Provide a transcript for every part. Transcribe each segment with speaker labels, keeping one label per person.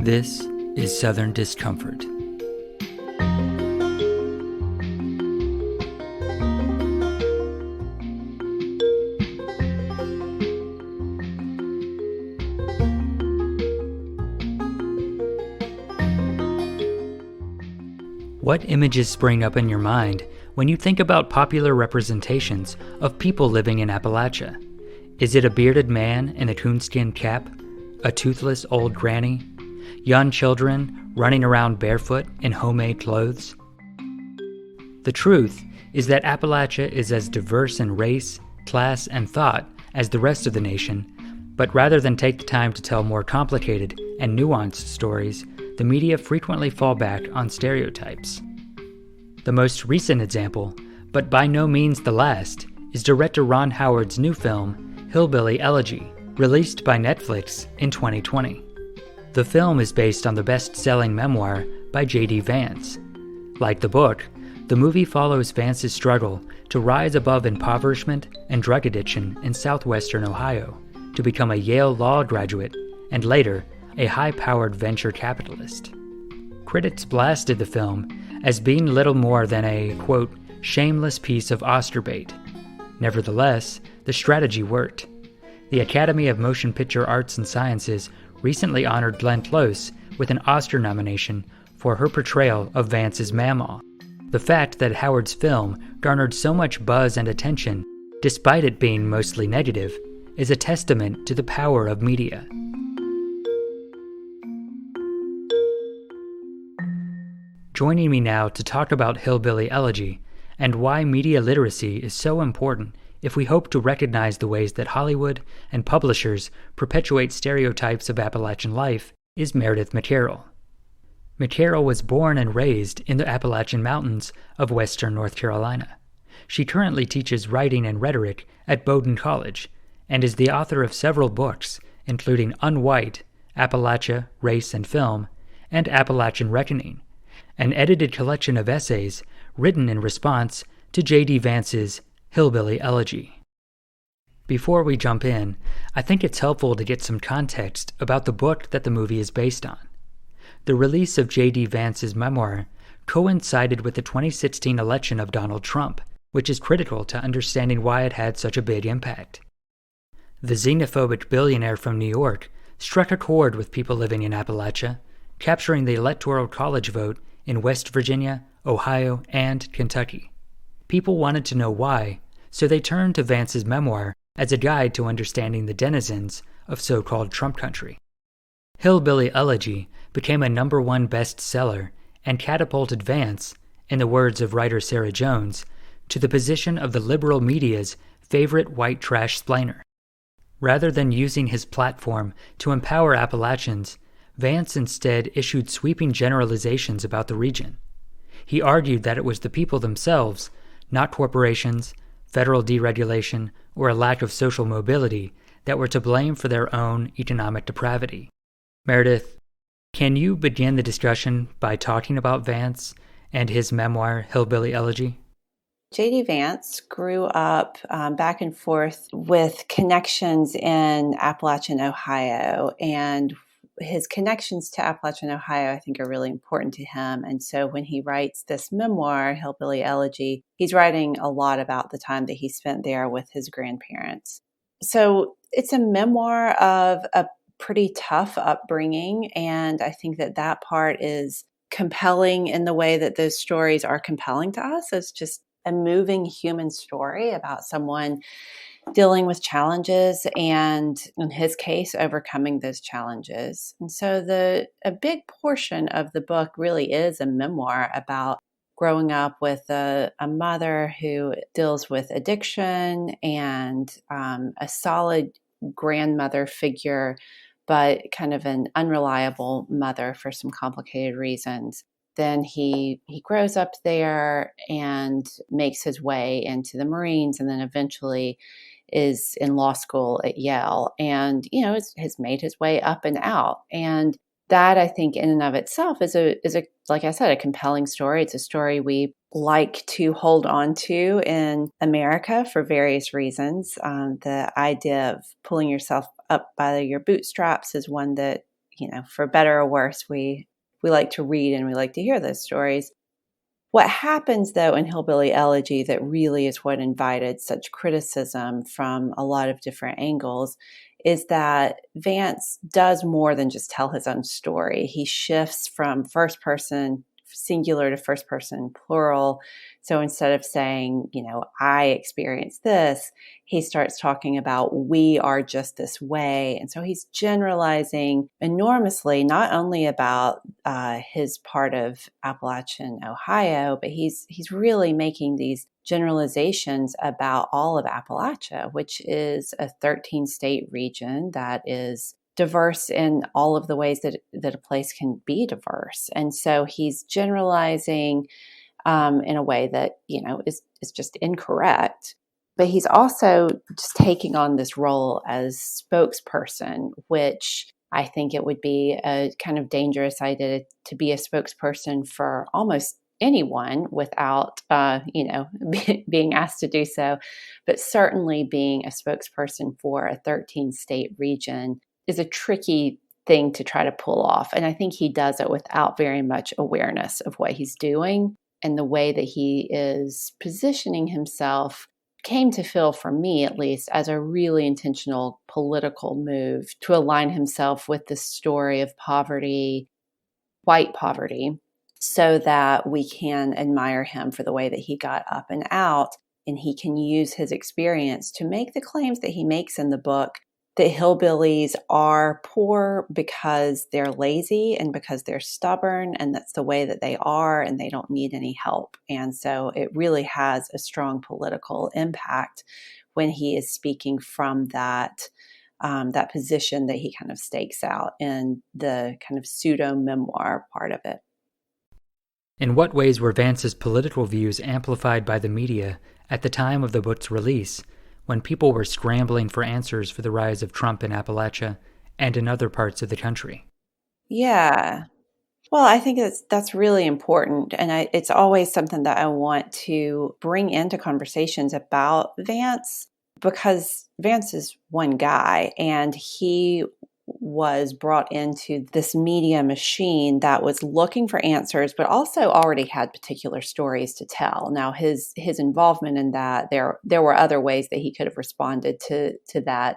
Speaker 1: This is Southern Discomfort. What images spring up in your mind when you think about popular representations of people living in Appalachia? Is it a bearded man in a coon-skin cap? A toothless old granny? Young children running around barefoot in homemade clothes? The truth is that Appalachia is as diverse in race, class, and thought as the rest of the nation, but rather than take the time to tell more complicated and nuanced stories, the media frequently fall back on stereotypes. The most recent example, but by no means the last, is director Ron Howard's new film, Hillbilly Elegy, released by Netflix in 2020. The film is based on the best-selling memoir by J.D. Vance. Like the book, the movie follows Vance's struggle to rise above impoverishment and drug addiction in southwestern Ohio to become a Yale law graduate and later a high-powered venture capitalist. Critics blasted the film as being little more than a, quote, shameless piece of Oscar bait. Nevertheless, the strategy worked. The Academy of Motion Picture Arts and Sciences recently honored Glenn Close with an Oscar nomination for her portrayal of Vance's Mamaw. The fact that Howard's film garnered so much buzz and attention, despite it being mostly negative, is a testament to the power of media. Joining me now to talk about Hillbilly Elegy and why media literacy is so important if we hope to recognize the ways that Hollywood and publishers perpetuate stereotypes of Appalachian life is Meredith McCarroll. McCarroll was born and raised in the Appalachian Mountains of western North Carolina. She currently teaches writing and rhetoric at Bowdoin College and is the author of several books, including Unwhite, Appalachia, Race and Film, and Appalachian Reckoning, an edited collection of essays written in response to J.D. Vance's Hillbilly Elegy. Before we jump in, I think it's helpful to get some context about the book that the movie is based on. The release of J.D. Vance's memoir coincided with the 2016 election of Donald Trump, which is critical to understanding why it had such a big impact. The xenophobic billionaire from New York struck a chord with people living in Appalachia, capturing the Electoral College vote in West Virginia, Ohio, and Kentucky. People wanted to know why, so they turned to Vance's memoir as a guide to understanding the denizens of so-called Trump country. Hillbilly Elegy became a #1 bestseller and catapulted Vance, in the words of writer Sarah Jones, to the position of the liberal media's favorite white trash splainer. Rather than using his platform to empower Appalachians, Vance instead issued sweeping generalizations about the region. He argued that it was the people themselves, not corporations, federal deregulation, or a lack of social mobility, that were to blame for their own economic depravity. Meredith, can you begin the discussion by talking about Vance and his memoir, Hillbilly Elegy?
Speaker 2: J.D. Vance grew up back and forth with connections in Appalachian, Ohio, and his connections to Appalachian, Ohio, I think are really important to him. And so when he writes this memoir, Hillbilly Elegy, he's writing a lot about the time that he spent there with his grandparents. So it's a memoir of a pretty tough upbringing. And I think that that part is compelling in the way that those stories are compelling to us. It's just a moving human story about someone dealing with challenges and, in his case, overcoming those challenges. And so a big portion of the book really is a memoir about growing up with a mother who deals with addiction and a solid grandmother figure, but kind of an unreliable mother for some complicated reasons. Then he grows up there and makes his way into the Marines, and then eventually is in law school at Yale, and has made his way up and out. And that, I think, in and of itself is a like I said, a compelling story. It's a story we like to hold on to in America for various reasons. The idea of pulling yourself up by your bootstraps is one that for better or worse, we like to read and we like to hear those stories. What happens, though, in Hillbilly Elegy that really is what invited such criticism from a lot of different angles is that Vance does more than just tell his own story. He shifts from first person singular to first person plural. So instead of saying, I experienced this, he starts talking about we are just this way. And so he's generalizing enormously, not only about his part of Appalachian Ohio, but he's really making these generalizations about all of Appalachia, which is a 13-state region that is diverse in all of the ways that a place can be diverse. And so he's generalizing in a way that, is just incorrect. But he's also just taking on this role as spokesperson, which I think it would be a kind of dangerous idea to be a spokesperson for almost anyone without, being asked to do so. But certainly being a spokesperson for a 13-state region is a tricky thing to try to pull off. And I think he does it without very much awareness of what he's doing. And the way that he is positioning himself came to feel, for me at least, as a really intentional political move to align himself with the story of poverty, white poverty, so that we can admire him for the way that he got up and out. And he can use his experience to make the claims that he makes in the book that hillbillies are poor because they're lazy and because they're stubborn, and that's the way that they are, and they don't need any help. And so it really has a strong political impact when he is speaking from that position that he kind of stakes out in the kind of pseudo-memoir part of it.
Speaker 1: In what ways were Vance's political views amplified by the media at the time of the book's release, when people were scrambling for answers for the rise of Trump in Appalachia and in other parts of the country?
Speaker 2: Yeah. Well, I think that's really important. And it's always something that I want to bring into conversations about Vance, because Vance is one guy and he was brought into this media machine that was looking for answers, but also already had particular stories to tell. Now, his involvement in that, there were other ways that he could have responded to that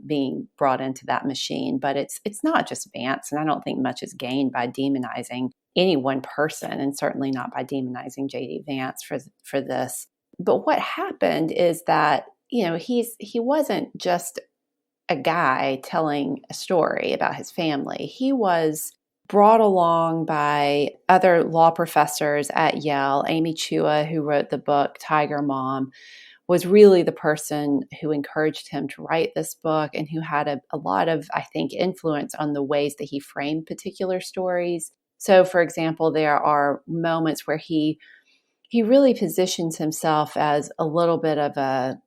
Speaker 2: being brought into that machine. But it's not just Vance, and I don't think much is gained by demonizing any one person, and certainly not by demonizing J.D. Vance for this. But what happened is that he wasn't just a guy telling a story about his family. He was brought along by other law professors at Yale. Amy Chua, who wrote the book Tiger Mom, was really the person who encouraged him to write this book and who had a lot of, I think, influence on the ways that he framed particular stories. So, for example, there are moments where he really positions himself as a little bit of an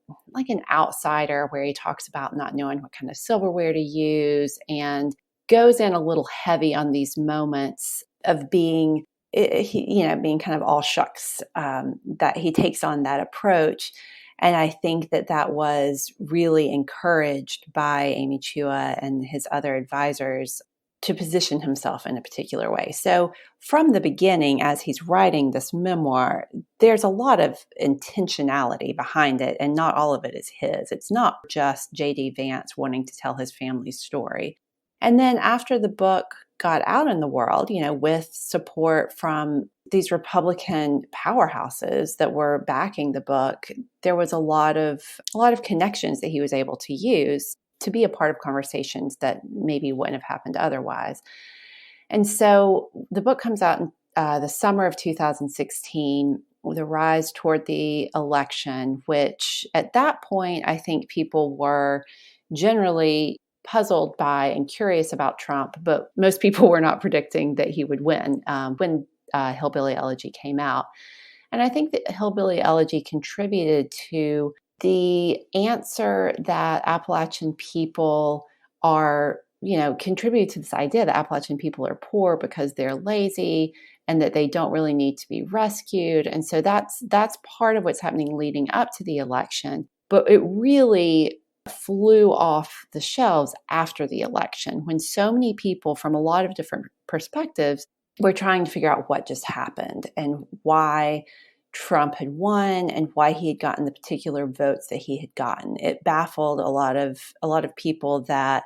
Speaker 2: outsider, where he talks about not knowing what kind of silverware to use and goes in a little heavy on these moments of being kind of all shucks, that he takes on that approach. And I think that was really encouraged by Amy Chua and his other advisors to position himself in a particular way. So from the beginning, as he's writing this memoir, there's a lot of intentionality behind it, and not all of it is his. It's not just J.D. Vance wanting to tell his family's story. And then after the book got out in the world, with support from these Republican powerhouses that were backing the book, there was a lot of connections that he was able to use to be a part of conversations that maybe wouldn't have happened otherwise. And so the book comes out in the summer of 2016, with a rise toward the election, which at that point, I think people were generally puzzled by and curious about Trump, but most people were not predicting that he would win when Hillbilly Elegy came out. And I think that Hillbilly Elegy contributed to the answer that Appalachian people are, contribute to this idea that Appalachian people are poor because they're lazy and that they don't really need to be rescued. And so that's part of what's happening leading up to the election. But it really flew off the shelves after the election when so many people from a lot of different perspectives were trying to figure out what just happened and why Trump had won and why he had gotten the particular votes that he had gotten. It baffled a lot of people that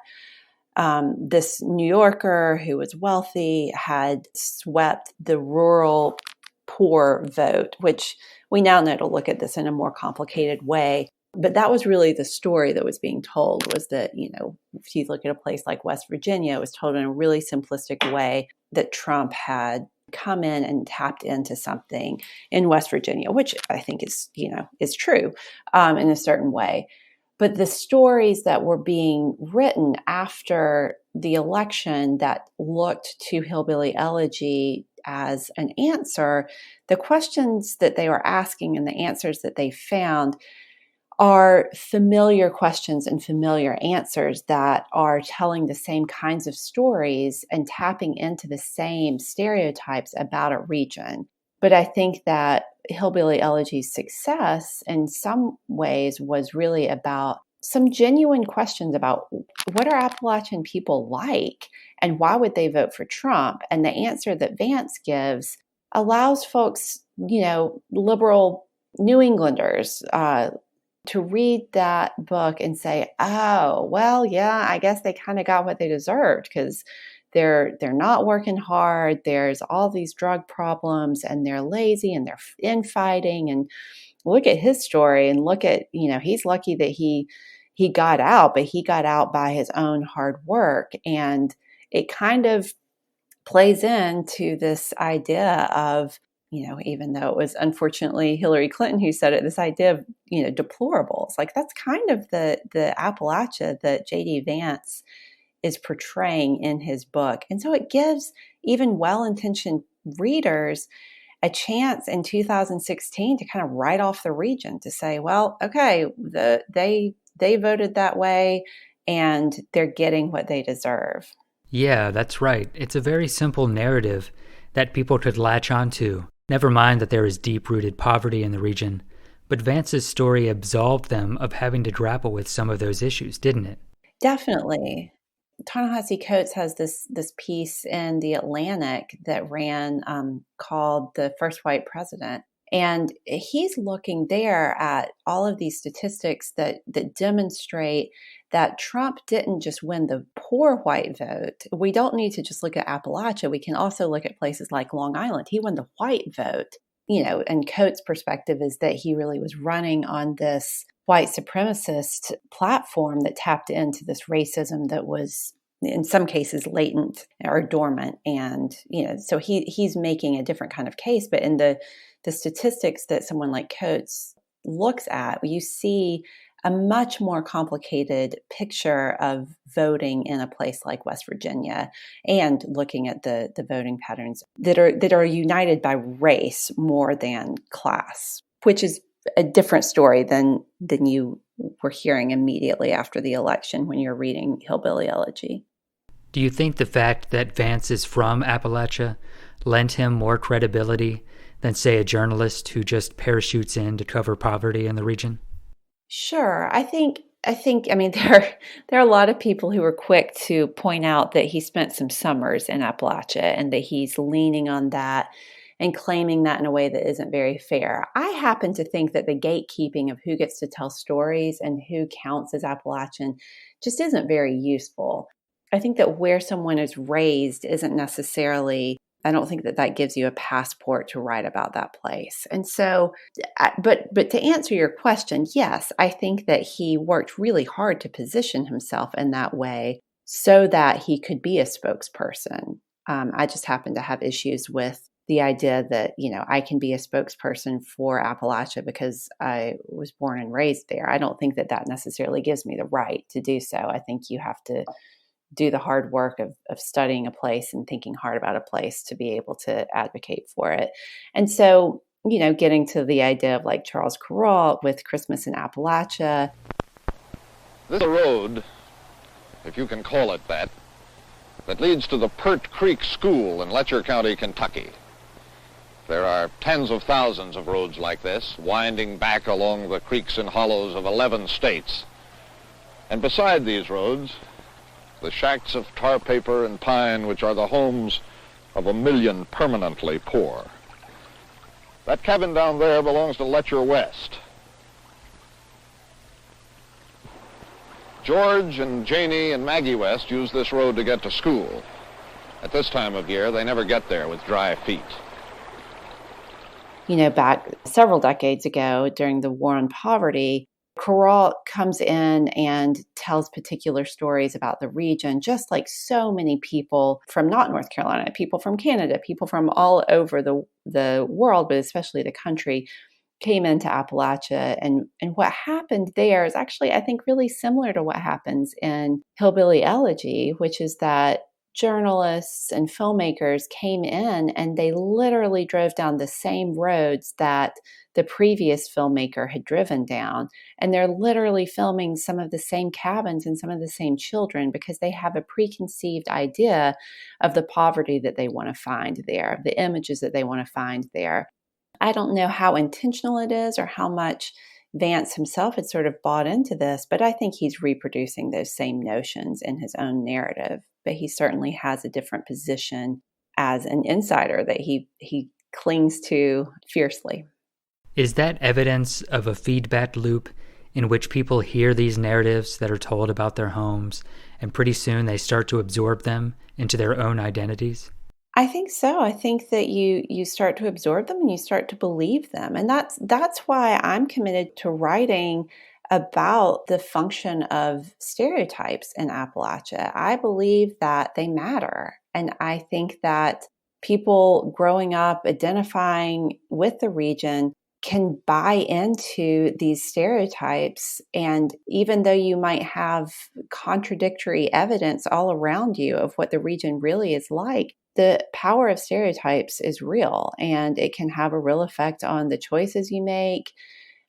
Speaker 2: this New Yorker who was wealthy had swept the rural poor vote, which we now know to look at this in a more complicated way. But that was really the story that was being told, was that, if you look at a place like West Virginia, it was told in a really simplistic way that Trump had come in and tapped into something in West Virginia, which I think is true in a certain way. But the stories that were being written after the election that looked to Hillbilly Elegy as an answer, the questions that they were asking and the answers that they found are familiar questions and familiar answers that are telling the same kinds of stories and tapping into the same stereotypes about a region. But I think that Hillbilly Elegy's success in some ways was really about some genuine questions about what are Appalachian people like and why would they vote for Trump? And the answer that Vance gives allows folks, liberal New Englanders, to read that book and say, oh, well, yeah, I guess they kind of got what they deserved because they're not working hard. There's all these drug problems and they're lazy and they're infighting. And look at his story and look at, he's lucky that he got out, but he got out by his own hard work. And it kind of plays into this idea of, even though it was unfortunately Hillary Clinton who said it, this idea of, deplorables. Like that's kind of the Appalachia that J.D. Vance is portraying in his book. And so it gives even well-intentioned readers a chance in 2016 to kind of write off the region, to say, well, okay, they voted that way and they're getting what they deserve.
Speaker 1: Yeah, that's right. It's a very simple narrative that people could latch onto. Never mind that there is deep-rooted poverty in the region, but Vance's story absolved them of having to grapple with some of those issues, didn't it?
Speaker 2: Definitely. Ta-Nehisi Coates has this piece in The Atlantic that ran called The First White President. And he's looking there at all of these statistics that demonstrate that Trump didn't just win the poor white vote. We don't need to just look at Appalachia. We can also look at places like Long Island. He won the white vote. And Coates' perspective is that he really was running on this white supremacist platform that tapped into this racism that was in some cases latent or dormant. And, so he's making a different kind of case. But in the statistics that someone like Coates looks at, you see a much more complicated picture of voting in a place like West Virginia, and looking at the voting patterns that are united by race more than class, which is a different story than you were hearing immediately after the election when you're reading Hillbilly Elegy.
Speaker 1: Do you think the fact that Vance is from Appalachia lent him more credibility than, say, a journalist who just parachutes in to cover poverty in the region?
Speaker 2: Sure. I think there are a lot of people who are quick to point out that he spent some summers in Appalachia and that he's leaning on that and claiming that in a way that isn't very fair. I happen to think that the gatekeeping of who gets to tell stories and who counts as Appalachian just isn't very useful. I think that where someone is raised isn't necessarily, I don't think that gives you a passport to write about that place. And so, but to answer your question, yes, I think that he worked really hard to position himself in that way so that he could be a spokesperson. I just happen to have issues with the idea that, I can be a spokesperson for Appalachia because I was born and raised there. I don't think that necessarily gives me the right to do so. I think you have to do the hard work of studying a place and thinking hard about a place to be able to advocate for it. And so, getting to the idea of like Charles Kuralt with Christmas in Appalachia.
Speaker 3: This is a road, if you can call it that leads to the Pert Creek School in Letcher County, Kentucky. There are tens of thousands of roads like this, winding back along the creeks and hollows of 11 states. And beside these roads, the shacks of tar paper and pine, which are the homes of 1 million permanently poor. That cabin down there belongs to Letcher West. George and Janie and Maggie West use this road to get to school. At this time of year, they never get there with dry feet.
Speaker 2: You know, back several decades ago during the War on Poverty, McCarroll comes in and tells particular stories about the region, just like so many people from not North Carolina, people from Canada, people from all over the world, but especially the country, came into Appalachia. And what happened there is actually, I think, really similar to what happens in Hillbilly Elegy, which is that journalists and filmmakers came in and they literally drove down the same roads that the previous filmmaker had driven down. And they're literally filming some of the same cabins and some of the same children because they have a preconceived idea of the poverty that they want to find there, the images that they want to find there. I don't know how intentional it is or how much Vance himself had sort of bought into this, but I think he's reproducing those same notions in his own narrative. But he certainly has a different position as an insider that he clings to fiercely.
Speaker 1: Is that evidence of a feedback loop in which people hear these narratives that are told about their homes, and pretty soon they start to absorb them into their own identities?
Speaker 2: I think so. I think that you start to absorb them and you start to believe them. And that's why I'm committed to writing about the function of stereotypes in Appalachia. I believe that they matter. And I think that people growing up identifying with the region can buy into these stereotypes. And even though you might have contradictory evidence all around you of what the region really is like, the power of stereotypes is real, and it can have a real effect on the choices you make,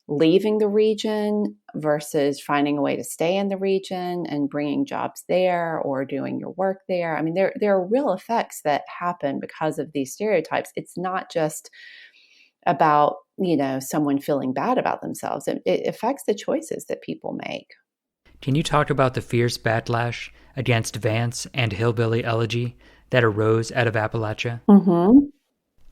Speaker 2: leaving the region versus finding a way to stay in the region and bringing jobs there or doing your work there. I mean, there are real effects that happen because of these stereotypes. It's not just about, someone feeling bad about themselves. It affects the choices that people make.
Speaker 1: Can you talk about the fierce backlash against Vance and Hillbilly Elegy that arose out of Appalachia?
Speaker 2: Mm-hmm.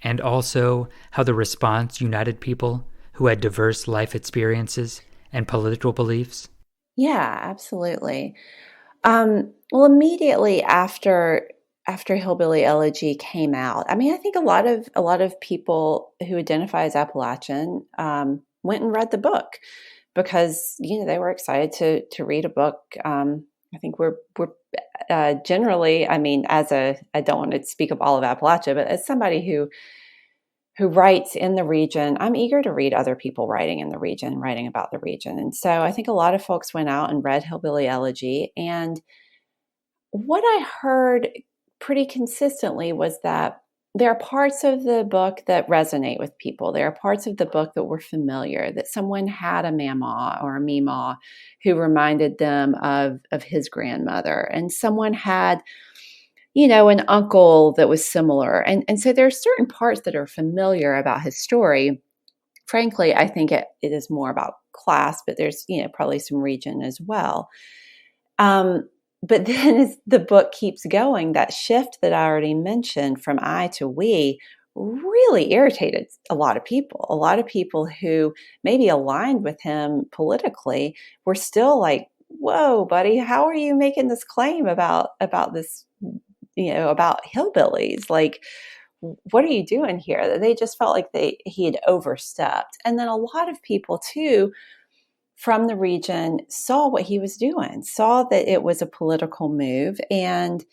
Speaker 1: And also how the response united people who had diverse life experiences and political beliefs?
Speaker 2: Yeah, absolutely. Well, immediately after Hillbilly Elegy came out, I mean, I think a lot of people who identify as Appalachian went and read the book because they were excited to read a book. I think we're generally, I mean, I don't want to speak of all of Appalachia, but as somebody who writes in the region, I'm eager to read other people writing in the region, writing about the region. And so I think a lot of folks went out and read Hillbilly Elegy. And what I heard pretty consistently was that there are parts of the book that resonate with people. There are parts of the book that were familiar, that someone had a mama or a meemaw who reminded them of his grandmother. And someone had, an uncle that was similar. And so there are certain parts that are familiar about his story. Frankly, I think it is more about class, but there's, probably some region as well. But then as the book keeps going, that shift that I already mentioned from I to we really irritated a lot of people. A lot of people who maybe aligned with him politically were still like, whoa, buddy, how are you making this claim about this, about hillbillies? Like, what are you doing here? They just felt like he had overstepped. And then a lot of people too, from the region, saw what he was doing, saw that it was a political move and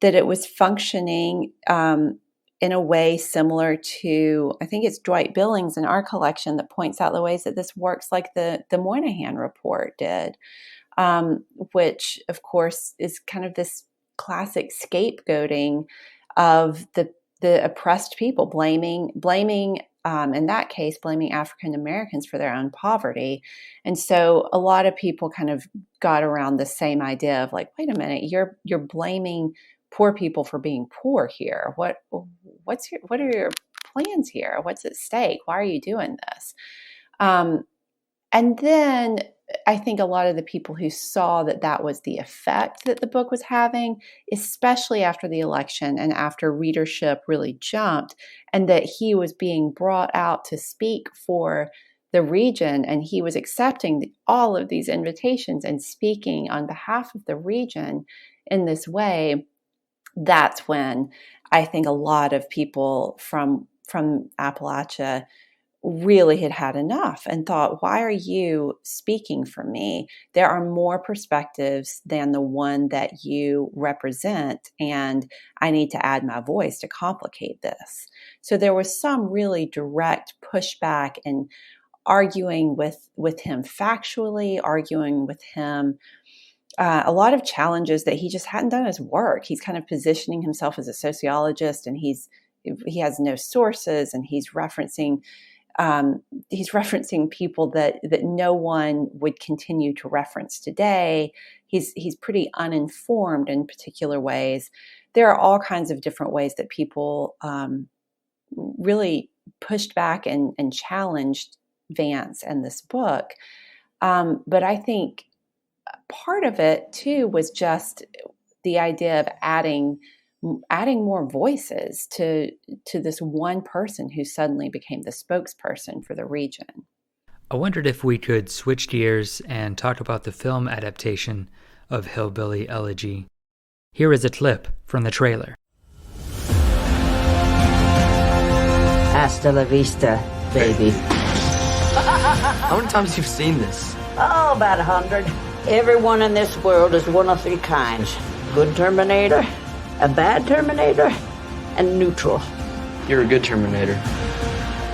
Speaker 2: that it was functioning in a way similar to, I think it's Dwight Billings in our collection that points out the ways that this works like the Moynihan Report did, which of course is kind of this classic scapegoating of the oppressed people, blaming in that case, blaming African Americans for their own poverty. And so a lot of people kind of got around the same idea of like, wait a minute, you're blaming poor people for being poor here. What are your plans here? What's at stake? Why are you doing this? And then I think a lot of the people who saw that that was the effect that the book was having, especially after the election and after readership really jumped, and that he was being brought out to speak for the region, and he was accepting all of these invitations and speaking on behalf of the region in this way. That's when I think a lot of people from Appalachia really had had enough and thought, why are you speaking for me? There are more perspectives than the one that you represent, and I need to add my voice to complicate this. So there was some really direct pushback and arguing with him factually, arguing with him a lot of challenges that he just hadn't done his work. He's kind of positioning himself as a sociologist, and he has no sources, and he's referencing people that no one would continue to reference today. He's pretty uninformed in particular ways. There are all kinds of different ways that people really pushed back and challenged Vance and this book. But I think part of it too was just the idea of adding more voices to this one person who suddenly became the spokesperson for the region.
Speaker 1: I wondered if we could switch gears and talk about the film adaptation of Hillbilly Elegy. Here is a clip from the trailer.
Speaker 4: Hasta la vista, baby.
Speaker 5: How many times have you seen this?
Speaker 4: Oh, about 100. Everyone in this world is one of three kinds. Good Terminator, a bad Terminator, and neutral.
Speaker 5: You're a good Terminator.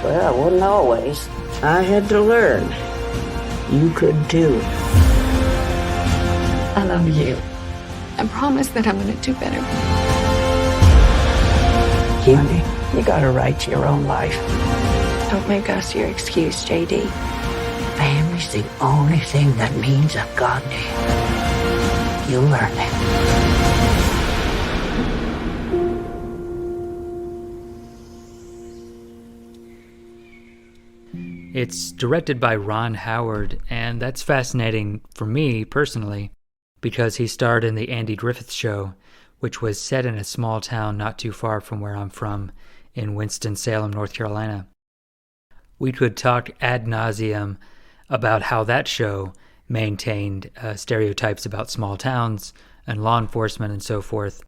Speaker 4: Well, I wasn't always. I had to learn. You could too.
Speaker 6: I love you. I promise that I'm gonna do better.
Speaker 4: Cutie, you gotta write your own life.
Speaker 6: Don't make us your excuse, JD.
Speaker 4: Family's the only thing that means a goddamn. You'll learn it.
Speaker 1: It's directed by Ron Howard, and that's fascinating for me personally, because he starred in The Andy Griffith Show, which was set in a small town not too far from where I'm from, in Winston-Salem, North Carolina. We could talk ad nauseum about how that show maintained stereotypes about small towns and law enforcement and so forth.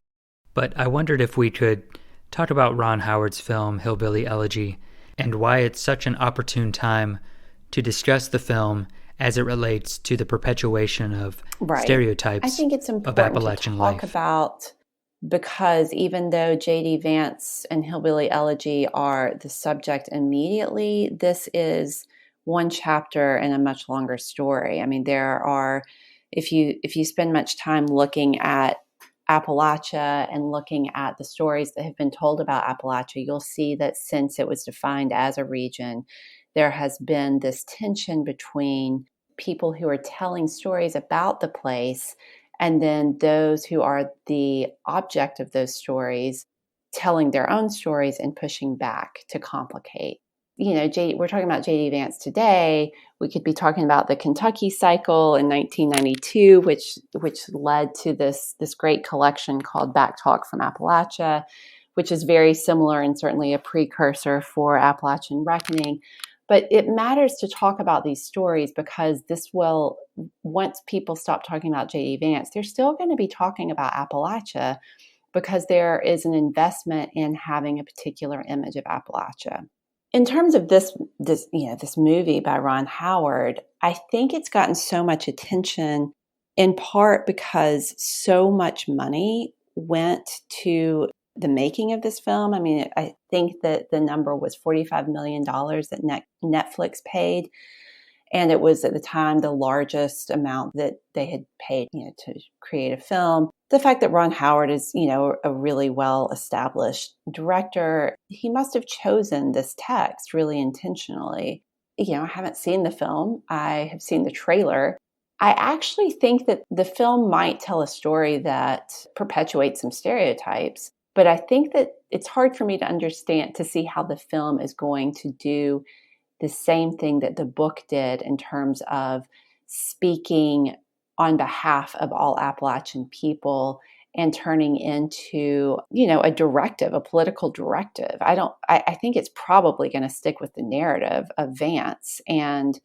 Speaker 1: But I wondered if we could talk about Ron Howard's film, Hillbilly Elegy, and why it's such an opportune time to discuss the film as it relates to the perpetuation of stereotypes.
Speaker 2: I think it's important
Speaker 1: of Appalachian
Speaker 2: to talk
Speaker 1: life.
Speaker 2: about, because even though J.D. Vance and Hillbilly Elegy are the subject immediately, this is one chapter in a much longer story. I mean, there are, if you spend much time looking at Appalachia and looking at the stories that have been told about Appalachia, you'll see that since it was defined as a region, there has been this tension between people who are telling stories about the place and then those who are the object of those stories telling their own stories and pushing back to complicate. You know, we're talking about J.D. Vance today. We could be talking about the Kentucky cycle in 1992, which led to this great collection called Back Talk from Appalachia, which is very similar and certainly a precursor for Appalachian Reckoning. But it matters to talk about these stories because once people stop talking about J.D. Vance, they're still going to be talking about Appalachia because there is an investment in having a particular image of Appalachia. In terms of this movie by Ron Howard, I think it's gotten so much attention in part because so much money went to the making of this film. I mean, I think that the number was $45 million that Netflix paid. And it was at the time the largest amount that they had paid, to create a film. The fact that Ron Howard is, a really well-established director, he must have chosen this text really intentionally. I haven't seen the film. I have seen the trailer. I actually think that the film might tell a story that perpetuates some stereotypes, but I think that it's hard for me to see how the film is going to do the same thing that the book did in terms of speaking on behalf of all Appalachian people and turning into, a directive, a political directive. I think it's probably going to stick with the narrative of Vance, and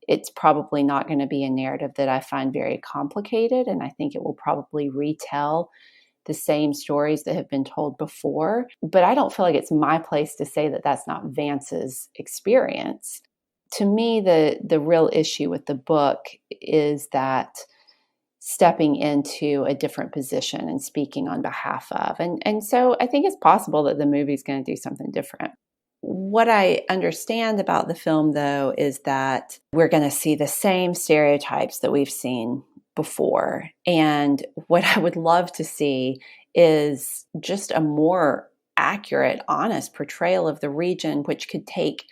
Speaker 2: it's probably not going to be a narrative that I find very complicated. And I think it will probably retell the same stories that have been told before. But I don't feel like it's my place to say that that's not Vance's experience. To me, the real issue with the book is that stepping into a different position and speaking on behalf of. And so I think it's possible that the movie's going to do something different. What I understand about the film, though, is that we're going to see the same stereotypes that we've seen before. And what I would love to see is just a more accurate, honest portrayal of the region, which could take,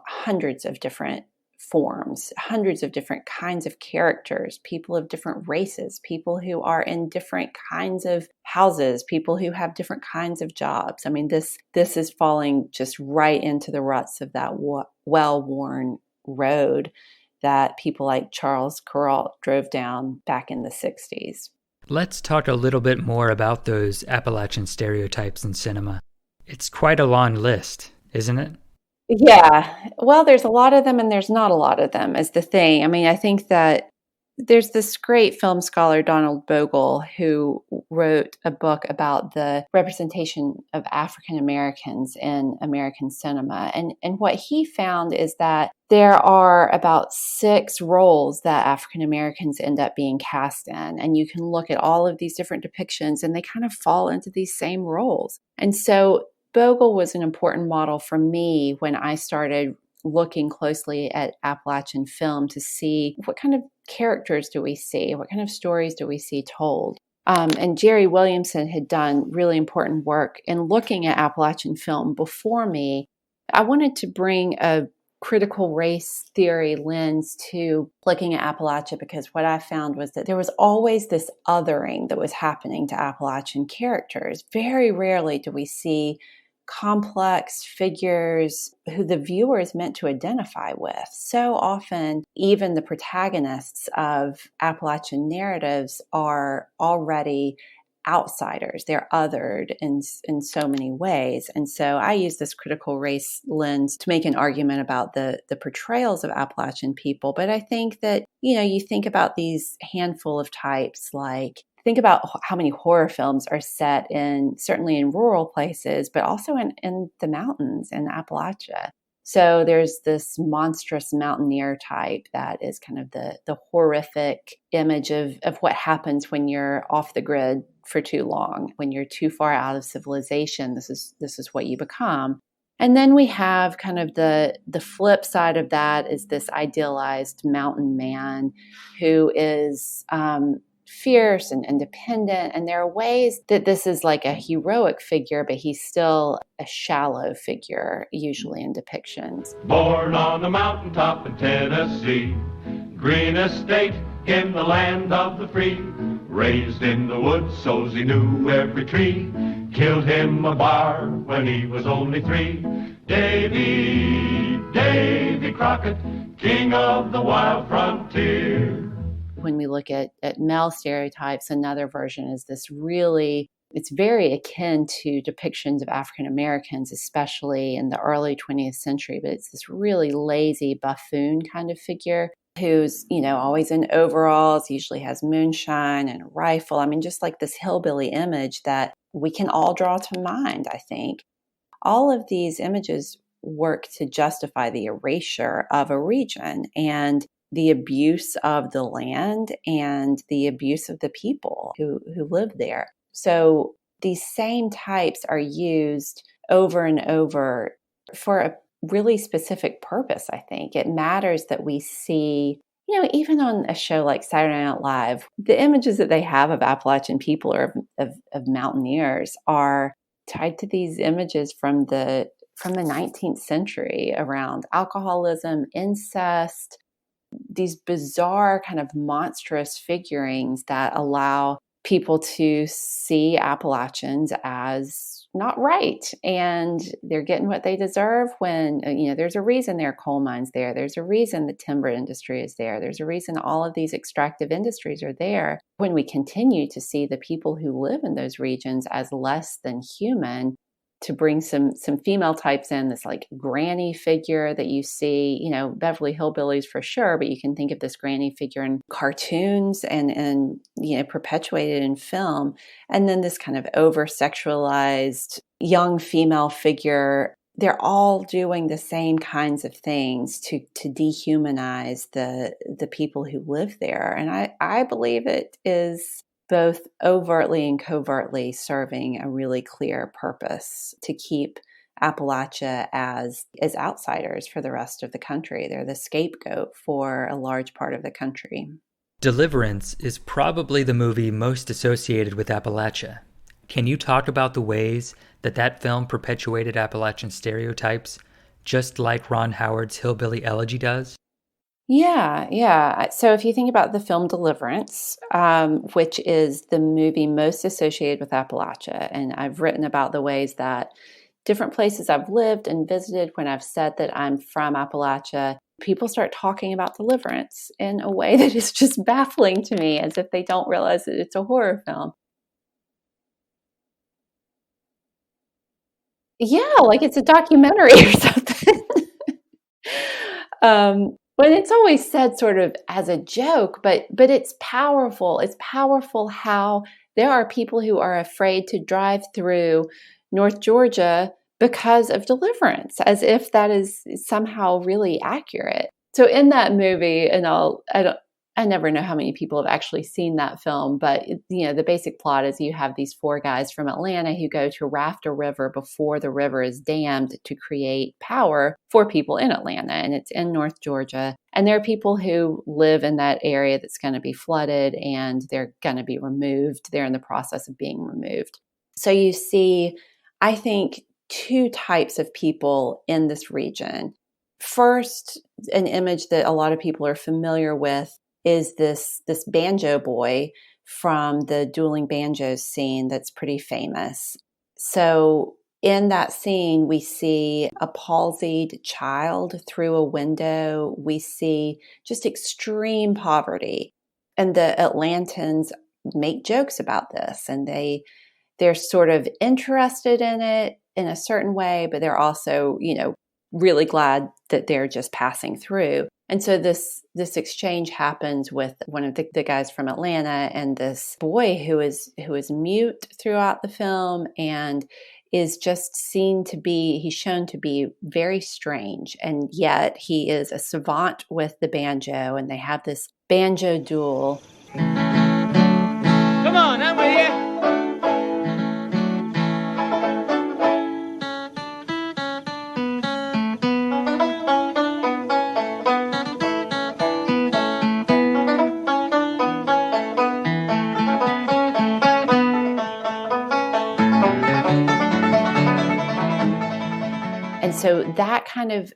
Speaker 2: hundreds of different forms, hundreds of different kinds of characters, people of different races, people who are in different kinds of houses, people who have different kinds of jobs. I mean, this is falling just right into the ruts of that well-worn road that people like Charles Kuralt drove down back in the 60s.
Speaker 1: Let's talk a little bit more about those Appalachian stereotypes in cinema. It's quite a long list, isn't it?
Speaker 2: Yeah. Well, there's a lot of them and there's not a lot of them is the thing. I mean, I think that there's this great film scholar, Donald Bogle, who wrote a book about the representation of African Americans in American cinema. And what he found is that there are about 6 roles that African Americans end up being cast in. And you can look at all of these different depictions and they kind of fall into these same roles. And so Bogle was an important model for me when I started looking closely at Appalachian film to see what kind of characters do we see, what kind of stories do we see told. And Jerry Williamson had done really important work in looking at Appalachian film before me. I wanted to bring a critical race theory lens to looking at Appalachia because what I found was that there was always this othering that was happening to Appalachian characters. Very rarely do we see complex figures who the viewer is meant to identify with. So often, even the protagonists of Appalachian narratives are already outsiders. They're othered in so many ways. And so I use this critical race lens to make an argument about the portrayals of Appalachian people. But I think that, you think about these handful of types, like think about how many horror films are set certainly in rural places, but also in the mountains in Appalachia. So there's this monstrous mountaineer type that is kind of the horrific image of what happens when you're off the grid for too long, when you're too far out of civilization. This is what you become. And then we have kind of the flip side of that is this idealized mountain man who is fierce and independent. And there are ways that this is like a heroic figure, but he's still a shallow figure, usually in depictions.
Speaker 7: Born on the mountaintop in Tennessee, greenest state in the land of the free, raised in the woods so's he knew every tree, killed him a bar when he was only 3. Davy Crockett, king of the wild frontier.
Speaker 2: When we look at male stereotypes, another version is this really, it's very akin to depictions of African Americans, especially in the early 20th century, but it's this really lazy buffoon kind of figure who's, always in overalls, usually has moonshine and a rifle. I mean, just like this hillbilly image that we can all draw to mind, I think. All of these images work to justify the erasure of a region and the abuse of the land and the abuse of the people who live there. So these same types are used over and over for a really specific purpose, I think. It matters that we see, even on a show like Saturday Night Live, the images that they have of Appalachian people or of mountaineers are tied to these images from the 19th century around alcoholism, incest, these bizarre kind of monstrous figurings that allow people to see Appalachians as not right. And they're getting what they deserve when, there's a reason there are coal mines there. There's a reason the timber industry is there. There's a reason all of these extractive industries are there. When we continue to see the people who live in those regions as less than human, to bring some female types in, this like granny figure that you see, Beverly Hillbillies for sure, but you can think of this granny figure in cartoons and perpetuated in film. And then this kind of over-sexualized young female figure. They're all doing the same kinds of things to dehumanize the people who live there. And I believe it is both overtly and covertly serving a really clear purpose to keep Appalachia as outsiders for the rest of the country. They're the scapegoat for a large part of the country.
Speaker 1: Deliverance is probably the movie most associated with Appalachia. Can you talk about the ways that film perpetuated Appalachian stereotypes, just like Ron Howard's Hillbilly Elegy does?
Speaker 2: Yeah. So if you think about the film Deliverance, which is the movie most associated with Appalachia, and I've written about the ways that different places I've lived and visited, when I've said that I'm from Appalachia, people start talking about Deliverance in a way that is just baffling to me, as if they don't realize that it's a horror film. Yeah, like it's a documentary or something. But it's always said sort of as a joke, but it's powerful. It's powerful how there are people who are afraid to drive through North Georgia because of Deliverance, as if that is somehow really accurate. So in that movie, and I never know how many people have actually seen that film, but the basic plot is you have these 4 guys from Atlanta who go to raft a river before the river is dammed to create power for people in Atlanta, and it's in North Georgia. And there are people who live in that area that's going to be flooded, and they're going to be removed. They're in the process of being removed. So you see, I think, 2 types of people in this region. First, an image that a lot of people are familiar with is this banjo boy from the dueling banjos scene that's pretty famous. So in that scene, we see a palsied child through a window. We see just extreme poverty. And the Atlantans make jokes about this, and they're sort of interested in it in a certain way, but they're also, really glad that they're just passing through. And so this exchange happens with one of the guys from Atlanta and this boy who is mute throughout the film and is just he's shown to be very strange. And yet he is a savant with the banjo, and they have this banjo duel.
Speaker 8: Come on, I'm with you.
Speaker 2: And so that kind of,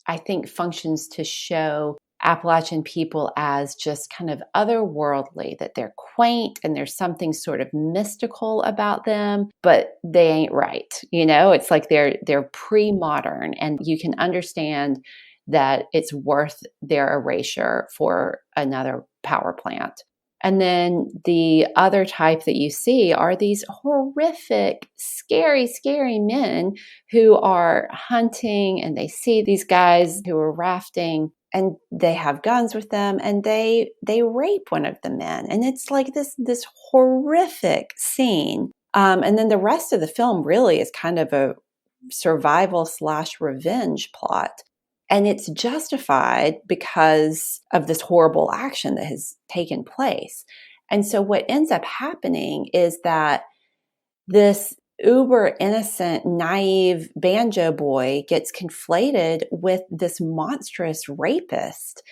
Speaker 2: I think, functions to show Appalachian people as just kind of otherworldly, that they're quaint and there's something sort of mystical about them, but they ain't right. It's like they're pre-modern, and you can understand that it's worth their erasure for another power plant. And then the other type that you see are these horrific, scary, scary men who are hunting, and they see these guys who are rafting, and they have guns with them, and they rape one of the men. And it's like this horrific scene. And then the rest of the film really is kind of a survival/revenge plot. And it's justified because of this horrible action that has taken place. And so what ends up happening is that this uber innocent, naive banjo boy gets conflated with this monstrous rapist,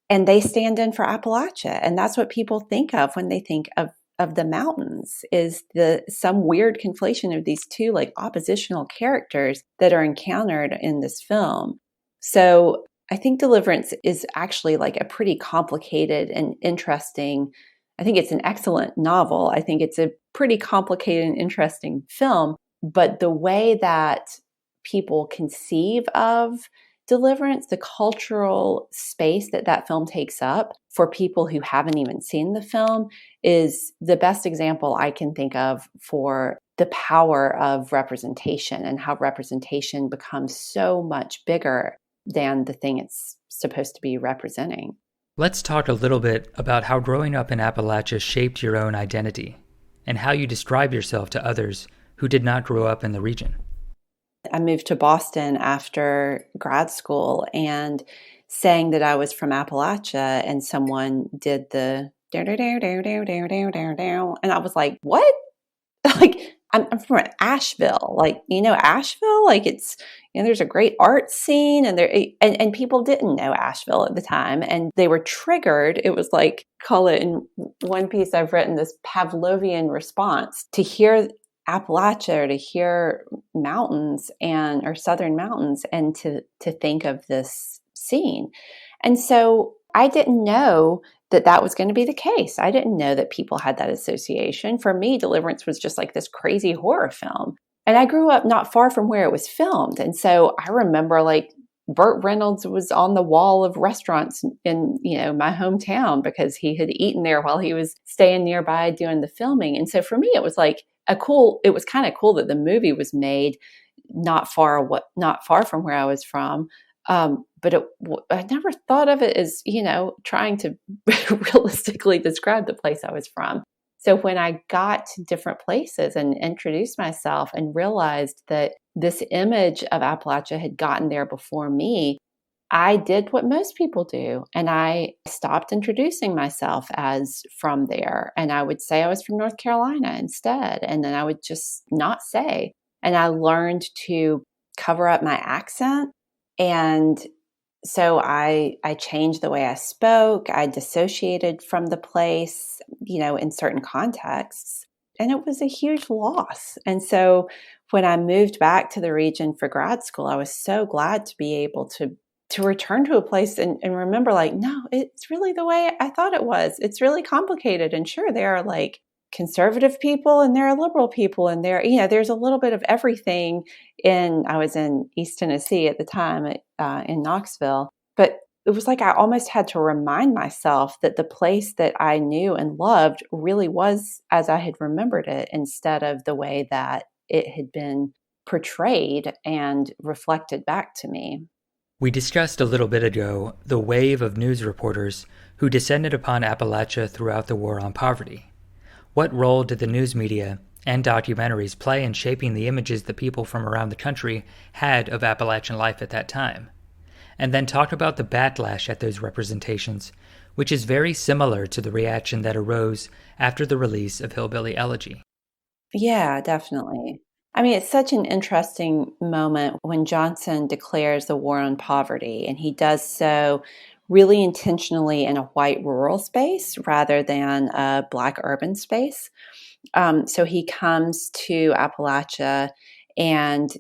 Speaker 2: and they stand in for Appalachia. And that's what people think of when they think of the mountains, is some weird conflation of these 2 like oppositional characters that are encountered in this film. So I think Deliverance is actually like a pretty complicated and interesting, I think it's an excellent novel. I think it's a pretty complicated and interesting film, But the way that people conceive of Deliverance, the cultural space that that film takes up for people who haven't even seen the film, is the best example I can think of for the power of representation and how representation becomes so much bigger than the thing it's supposed to be representing.
Speaker 1: Let's talk a little bit about how growing up in Appalachia shaped your own identity and how you describe yourself to others who did not grow up in the region.
Speaker 2: I moved to Boston after grad school, and saying that I was from Appalachia, and someone did the down, down, down, down, down, down, down, down, down, and I was like, what? Like, I'm from Asheville. Like, Asheville? Like, it's, there's a great art scene, and and people didn't know Asheville at the time, and they were triggered. It was like, call it in one piece I've written, this Pavlovian response to hear Appalachia or to hear mountains or southern mountains, and to think of this scene. And so I didn't know that was going to be the case. I didn't know that people had that association. For me, Deliverance was just like this crazy horror film. And I grew up not far from where it was filmed. And so I remember like Burt Reynolds was on the wall of restaurants in, my hometown because he had eaten there while he was staying nearby doing the filming. And so for me, it was like it was kind of cool that the movie was made not far from where I was from. But I never thought of it as, trying to realistically describe the place I was from. So when I got to different places and introduced myself and realized that this image of Appalachia had gotten there before me, I did what most people do. And I stopped introducing myself as from there. And I would say I was from North Carolina instead. And then I would just not say. And I learned to cover up my accent. And so I changed the way I spoke. I dissociated from the place, in certain contexts. And it was a huge loss. And so when I moved back to the region for grad school, I was so glad to be able to return to a place and remember, like, no, it's really the way I thought it was. It's really complicated. And sure, there are like conservative people and there are liberal people, and there's a little bit of everything. I was in East Tennessee at the time in Knoxville, but it was like I almost had to remind myself that the place that I knew and loved really was as I had remembered it, instead of the way that it had been portrayed and reflected back to me.
Speaker 1: We discussed a little bit ago the wave of news reporters who descended upon Appalachia throughout the War on Poverty. What role did the news media and documentaries play in shaping the images that people from around the country had of Appalachian life at that time? And then talk about the backlash at those representations, which is very similar to the reaction that arose after the release of Hillbilly Elegy.
Speaker 2: Yeah, definitely. I mean, it's such an interesting moment when Johnson declares the war on poverty, and he does so really intentionally in a white rural space rather than a Black urban space. So he comes to Appalachia and,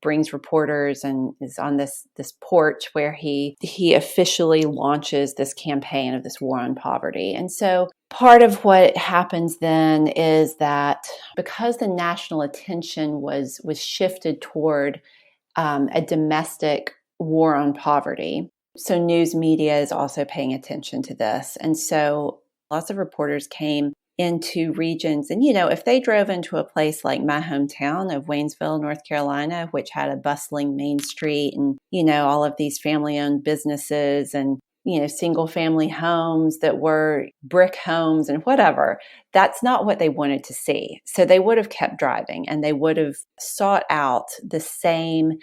Speaker 2: brings reporters and is on this porch where he officially launches this campaign of this war on poverty. And so part of what happens then is that because the national attention was shifted toward a domestic war on poverty, so news media is also paying attention to this. And so lots of reporters came into regions. And, if they drove into a place like my hometown of Waynesville, North Carolina, which had a bustling main street and, all of these family-owned businesses and, single family homes that were brick homes and whatever, that's not what they wanted to see. So they would have kept driving and they would have sought out the same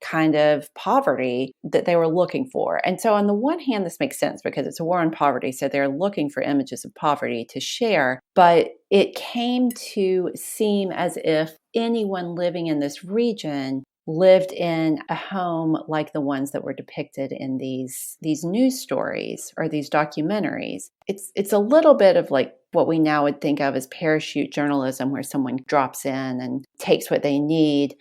Speaker 2: kind of poverty that they were looking for. And so on the one hand, this makes sense because it's a war on poverty. So they're looking for images of poverty to share. But it came to seem as if anyone living in this region lived in a home like the ones that were depicted in these news stories or these documentaries. It's a little bit of like what we now would think of as parachute journalism, where someone drops in and takes what they need.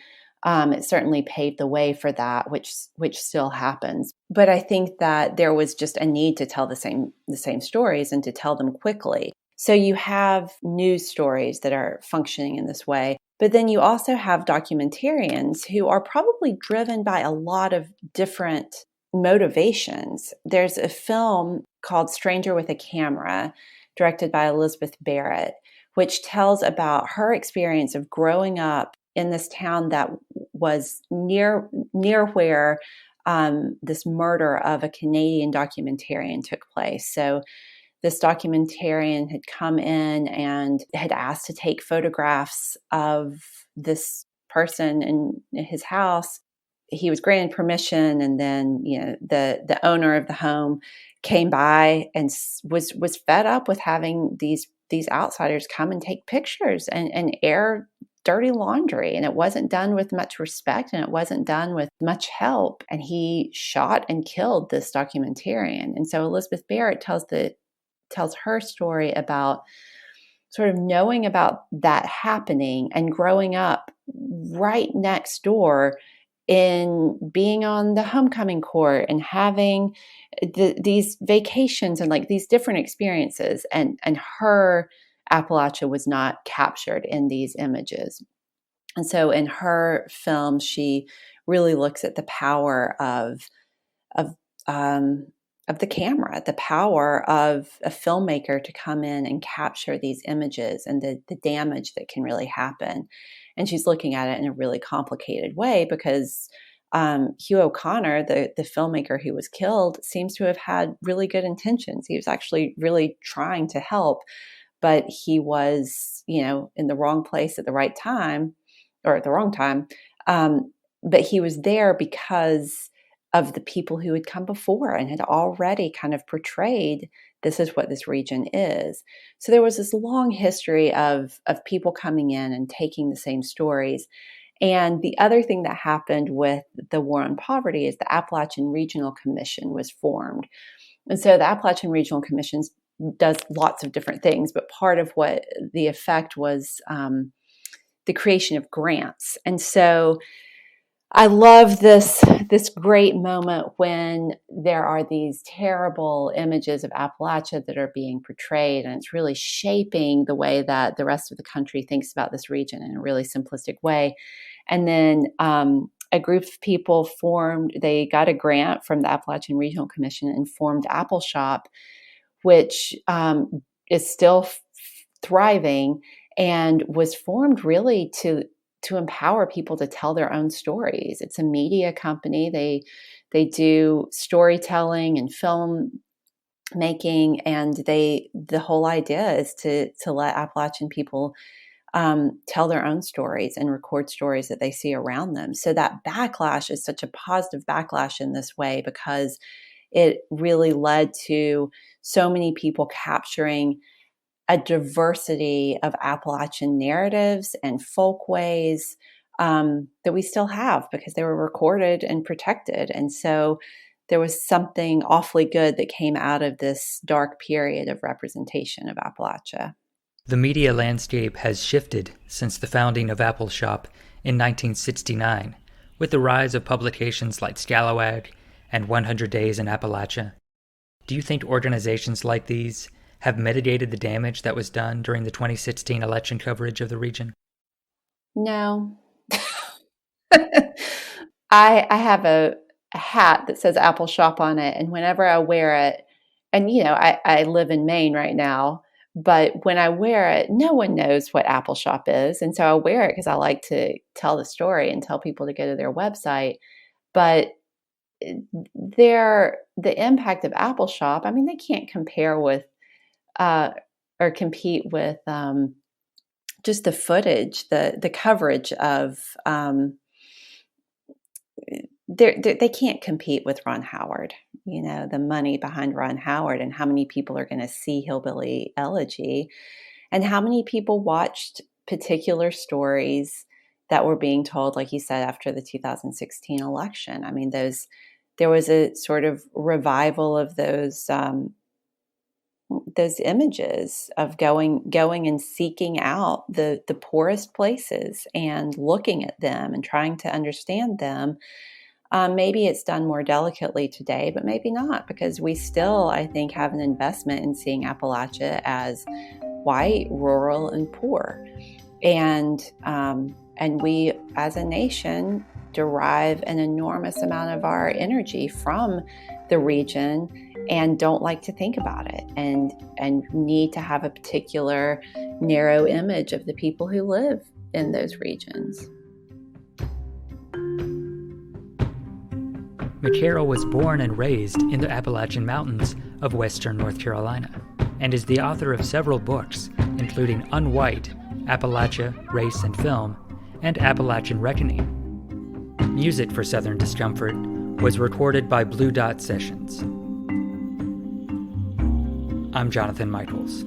Speaker 2: It certainly paved the way for that, which still happens. But I think that there was just a need to tell the same stories and to tell them quickly. So you have news stories that are functioning in this way. But then you also have documentarians who are probably driven by a lot of different motivations. There's a film called Stranger with a Camera, directed by Elizabeth Barrett, which tells about her experience of growing up in this town that was near where this murder of a Canadian documentarian took place. So this documentarian had come in and had asked to take photographs of this person in his house. He was granted permission, and then the owner of the home came by and was fed up with having these outsiders come and take pictures and air dirty laundry, and it wasn't done with much respect, and it wasn't done with much help, and he shot and killed this documentarian. And so Elizabeth Barrett tells her story about sort of knowing about that happening and growing up right next door, in being on the homecoming court and having these vacations and like these different experiences, and her Appalachia was not captured in these images. And so in her film, she really looks at the power of the camera, the power of a filmmaker to come in and capture these images and the damage that can really happen. And she's looking at it in a really complicated way because Hugh O'Connor, the filmmaker who was killed, seems to have had really good intentions. He was actually really trying to help, but he was, in the wrong place at the right time, or at the wrong time. But he was there because of the people who had come before and had already kind of portrayed this is what this region is. So there was this long history of people coming in and taking the same stories. And the other thing that happened with the war on poverty is the Appalachian Regional Commission was formed. And so the Appalachian Regional Commission does lots of different things, but part of what the effect was the creation of grants. And so I love this great moment when there are these terrible images of Appalachia that are being portrayed, and it's really shaping the way that the rest of the country thinks about this region in a really simplistic way. And then a group of people they got a grant from the Appalachian Regional Commission and formed Apple Shop, which is still thriving and was formed really to empower people to tell their own stories. It's a media company. They do storytelling and film making, and the whole idea is to let Appalachian people tell their own stories and record stories that they see around them. So that backlash is such a positive backlash in this way, because it really led to so many people capturing a diversity of Appalachian narratives and folkways that we still have because they were recorded and protected. And so there was something awfully good that came out of this dark period of representation of Appalachia.
Speaker 1: The media landscape has shifted since the founding of Apple Shop in 1969, with the rise of publications like Scalawag and 100 Days in Appalachia. Do you think organizations like these have mitigated the damage that was done during the 2016 election coverage of the region?
Speaker 2: No. I have a hat that says Apple Shop on it, and whenever I wear it, and I live in Maine right now, but when I wear it, no one knows what Apple Shop is, and so I wear it because I like to tell the story and tell people to go to their website. But the impact of Apple Shop, I mean, they can't compare with or compete with just the footage, the coverage of. They can't compete with Ron Howard. The money behind Ron Howard, and how many people are going to see Hillbilly Elegy, and how many people watched particular stories that were being told, like you said, after the 2016 election. I mean, there was a sort of revival of those images of going and seeking out the poorest places and looking at them and trying to understand them. Maybe it's done more delicately today, but maybe not, because we still, I think, have an investment in seeing Appalachia as white, rural, and poor. And we, as a nation, derive an enormous amount of our energy from the region and don't like to think about it, and need to have a particular narrow image of the people who live in those regions.
Speaker 1: McCarroll was born and raised in the Appalachian Mountains of western North Carolina, and is the author of several books, including Unwhite, Appalachia, Race and Film, and Appalachian Reckoning. Music for Southern Discomfort was recorded by Blue Dot Sessions. I'm Jonathan Michaels.